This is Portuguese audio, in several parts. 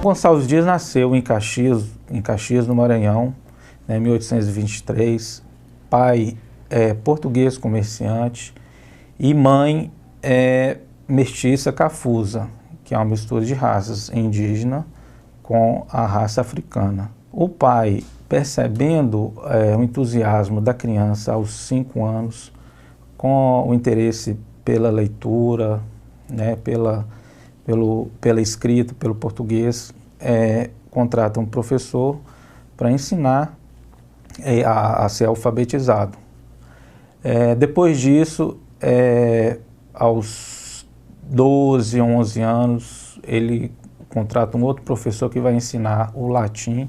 Gonçalves Dias nasceu em Caxias, no Maranhão, em 1823. Pai português comerciante e mãe mestiça cafusa, que é uma mistura de raças indígena com a raça africana. O pai, percebendo o entusiasmo da criança aos 5 anos, com o interesse pela leitura, né, pela escrita, pelo português, contrata um professor para ensinar a ser alfabetizado. Depois disso, aos 12, 11 anos, ele contrata um outro professor que vai ensinar o latim,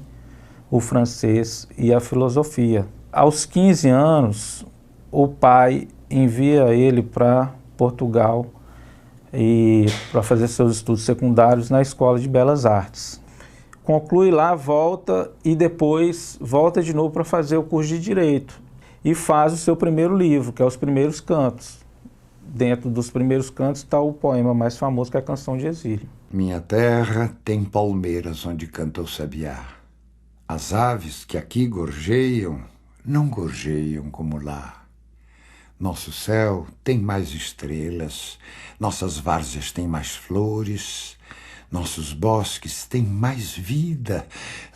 o francês e a filosofia. Aos 15 anos, o pai envia ele para Portugal e para fazer seus estudos secundários na Escola de Belas Artes. Conclui lá, volta e depois volta de novo para fazer o curso de Direito e faz o seu primeiro livro, que é Os Primeiros Cantos. Dentro dos Primeiros Cantos está o poema mais famoso, que é a Canção de Exílio. Minha terra tem palmeiras onde canta o sabiá. As aves que aqui gorjeiam, não gorjeiam como lá. Nosso céu tem mais estrelas, nossas várzeas têm mais flores, nossos bosques têm mais vida,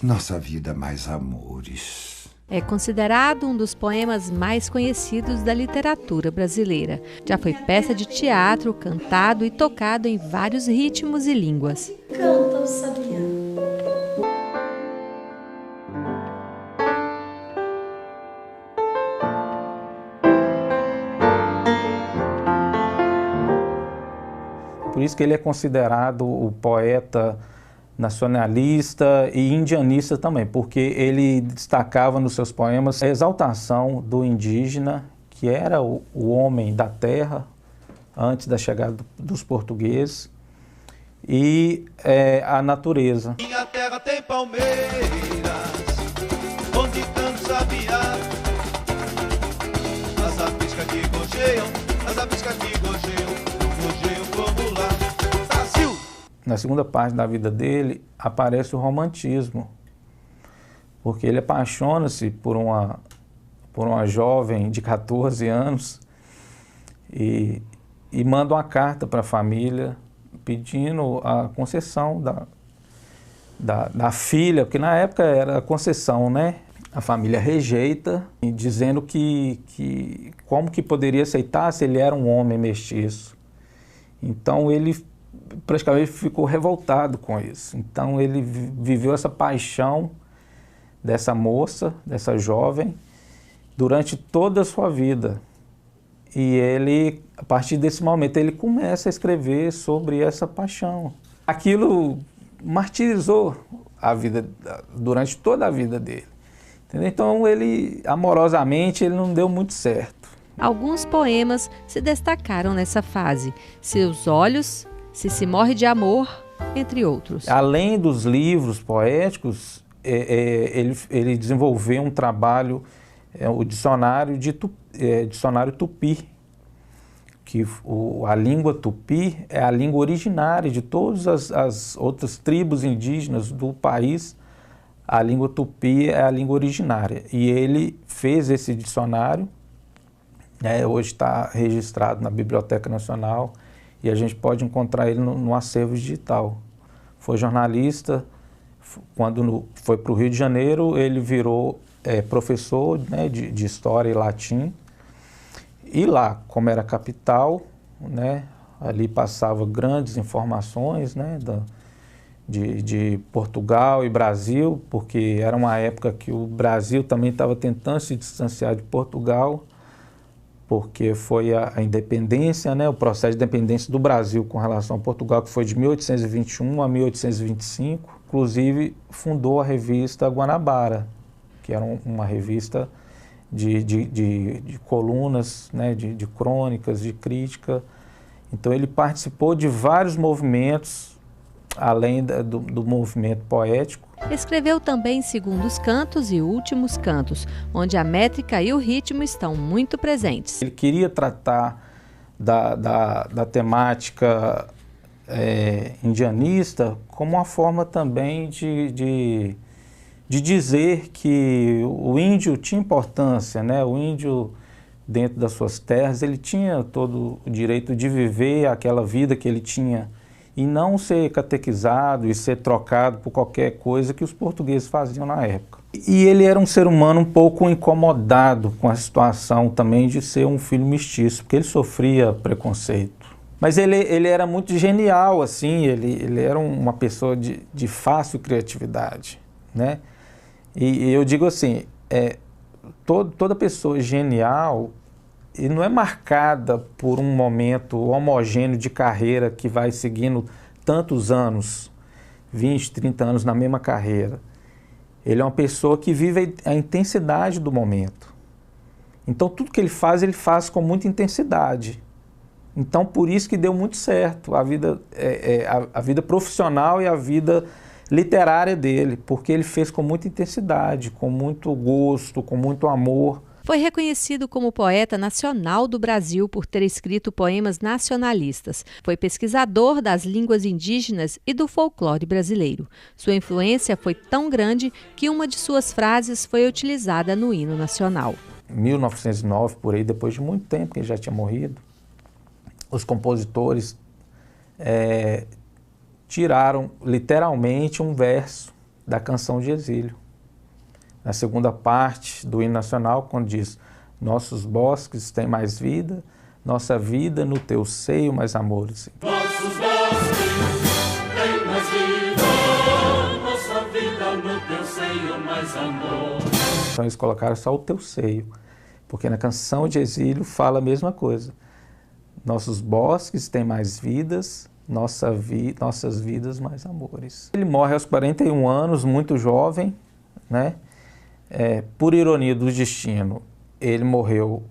nossa vida mais amores. É considerado um dos poemas mais conhecidos da literatura brasileira. Já foi peça de teatro, cantado e tocado em vários ritmos e línguas. Canta o sabiá. Por isso que ele é considerado o poeta nacionalista e indianista também, porque ele destacava nos seus poemas a exaltação do indígena, que era o homem da terra antes da chegada dos portugueses, e a natureza. Minha terra tem palmeiras, onde canta o sabiá. As aves que aqui gorjeiam, as aves que aqui gorjeiam, gorjeiam como lá. Brasil! Na segunda parte da vida dele, aparece o romantismo, porque ele apaixona-se por uma jovem de 14 anos e manda uma carta para a família pedindo a concessão da filha, porque na época era a concessão, né? A família rejeita, dizendo que como que poderia aceitar se ele era um homem mestiço. Então ele praticamente ficou revoltado com isso. Então ele viveu essa paixão dessa moça, dessa jovem, durante toda a sua vida. E ele, a partir desse momento, ele começa a escrever sobre essa paixão. Aquilo martirizou a vida, durante toda a vida dele. Entendeu? Então ele, amorosamente, ele não deu muito certo. Alguns poemas se destacaram nessa fase. Seus Olhos, Se Morre de Amor, entre outros. Além dos livros poéticos, ele desenvolveu um trabalho, o dicionário tupi, que a língua tupi é a língua originária de todas as outras tribos indígenas do país. A língua tupi é a língua originária. E ele fez esse dicionário, hoje está registrado na Biblioteca Nacional, e a gente pode encontrar ele no acervo digital. Foi jornalista, quando foi para o Rio de Janeiro, ele virou professor, né, de História e Latim. E lá, como era capital, né, ali passava grandes informações, né, de Portugal e Brasil, porque era uma época que o Brasil também estava tentando se distanciar de Portugal, porque foi a independência, né, o processo de independência do Brasil com relação a Portugal, que foi de 1821 a 1825. Inclusive, fundou a revista Guanabara, que era uma revista de colunas, né, de crônicas, de crítica. Então ele participou de vários movimentos, além do movimento poético. Escreveu também Segundos Cantos e Últimos Cantos, onde a métrica e o ritmo estão muito presentes. Ele queria tratar da temática indianista como uma forma também de dizer que o índio tinha importância, né? O índio, dentro das suas terras, ele tinha todo o direito de viver aquela vida que ele tinha e não ser catequizado e ser trocado por qualquer coisa que os portugueses faziam na época. E ele era um ser humano um pouco incomodado com a situação também de ser um filho mestiço, porque ele sofria preconceito. Mas ele era muito genial, assim, ele era uma pessoa de fácil criatividade, né? E eu digo assim, toda pessoa genial e não é marcada por um momento homogêneo de carreira que vai seguindo tantos anos, 20, 30 anos na mesma carreira. Ele é uma pessoa que vive a intensidade do momento. Então tudo que ele faz com muita intensidade. Então por isso que deu muito certo a vida profissional e a vida literária dele, porque ele fez com muita intensidade, com muito gosto, com muito amor. Foi reconhecido como poeta nacional do Brasil por ter escrito poemas nacionalistas. Foi pesquisador das línguas indígenas e do folclore brasileiro. Sua influência foi tão grande que uma de suas frases foi utilizada no hino nacional. Em 1909, por aí, depois de muito tempo que ele já tinha morrido, os compositores tiraram literalmente um verso da Canção de Exílio. Na segunda parte do hino nacional, quando diz: nossos bosques têm mais vida, nossa vida no teu seio mais amores. Nossos bosques têm mais vida, nossa vida no teu seio mais amor. Então eles colocaram só o teu seio, porque na Canção de Exílio fala a mesma coisa. Nossos bosques têm mais vidas, nossas vidas mais amores. Ele morre aos 41 anos, muito jovem, né? Por ironia do destino, ele morreu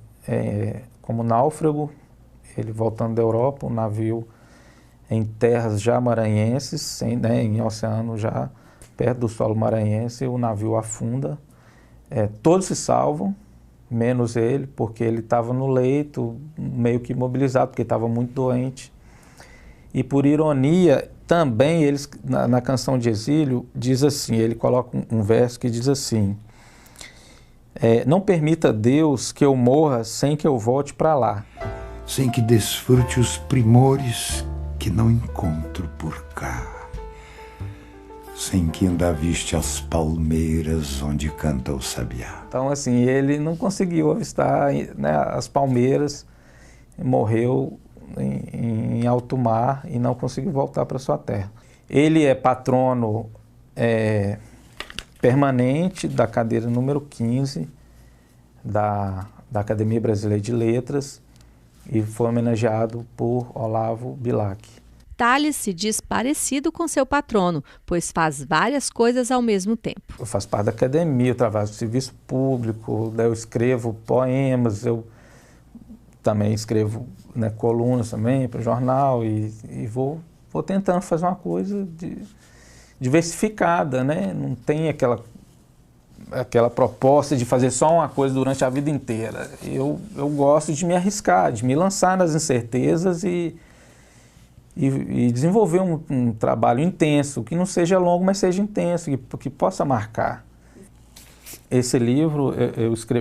como náufrago, ele voltando da Europa, um navio em terras já maranhenses, em oceano já perto do solo maranhense, o navio afunda. Todos se salvam, menos ele, porque ele estava no leito, meio que imobilizado, porque estava muito doente. E por ironia, também eles, na Canção de Exílio, diz assim, ele coloca um verso que diz assim: não permita, Deus, que eu morra sem que eu volte para lá. Sem que desfrute os primores que não encontro por cá. Sem que ainda viste as palmeiras onde canta o sabiá. Então, assim, ele não conseguiu avistar, né, as palmeiras, morreu em alto mar e não conseguiu voltar para sua terra. Ele é patrono permanente da cadeira número 15 da Academia Brasileira de Letras e foi homenageado por Olavo Bilac. Tales se diz parecido com seu patrono, pois faz várias coisas ao mesmo tempo. Eu faço parte da academia, eu trabalho no serviço público, eu escrevo poemas, eu também escrevo, né, colunas também para o jornal e vou tentando fazer uma coisa diversificada, né? Não tem aquela proposta de fazer só uma coisa durante a vida inteira. Eu gosto de me arriscar, de me lançar nas incertezas e desenvolver um trabalho intenso, que não seja longo, mas seja intenso, que possa marcar. Esse livro,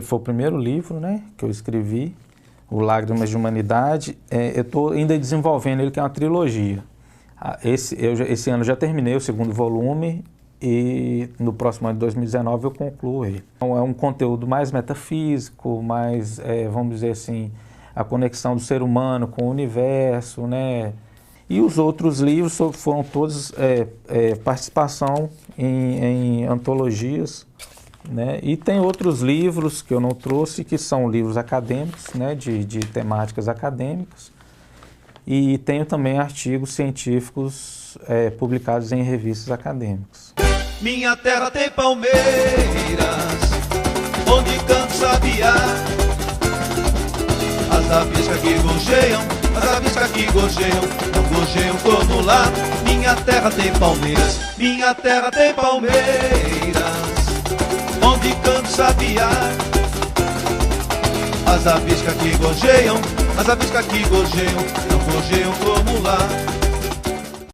foi o primeiro livro, né, que eu escrevi, o Lágrimas de Humanidade. Eu estou ainda desenvolvendo ele, que é uma trilogia. Esse ano já terminei o segundo volume e no próximo ano de 2019 eu concluo ele. Então, é um conteúdo mais metafísico, mais, vamos dizer assim, a conexão do ser humano com o universo, né? E os outros livros foram todos participação em antologias, né? E tem outros livros que eu não trouxe, que são livros acadêmicos, né? de temáticas acadêmicas. E tenho também artigos científicos publicados em revistas acadêmicas. Minha terra tem palmeiras, onde canta o sabiá. As aves que aqui gorjeiam, as aves que aqui gorjeiam, não gorjeiam como lá. Minha terra tem palmeiras, minha terra tem palmeiras, onde canta o sabiá. As aves que aqui gorjeiam, as aves que aqui gorjeiam, não gorjeiam como lá.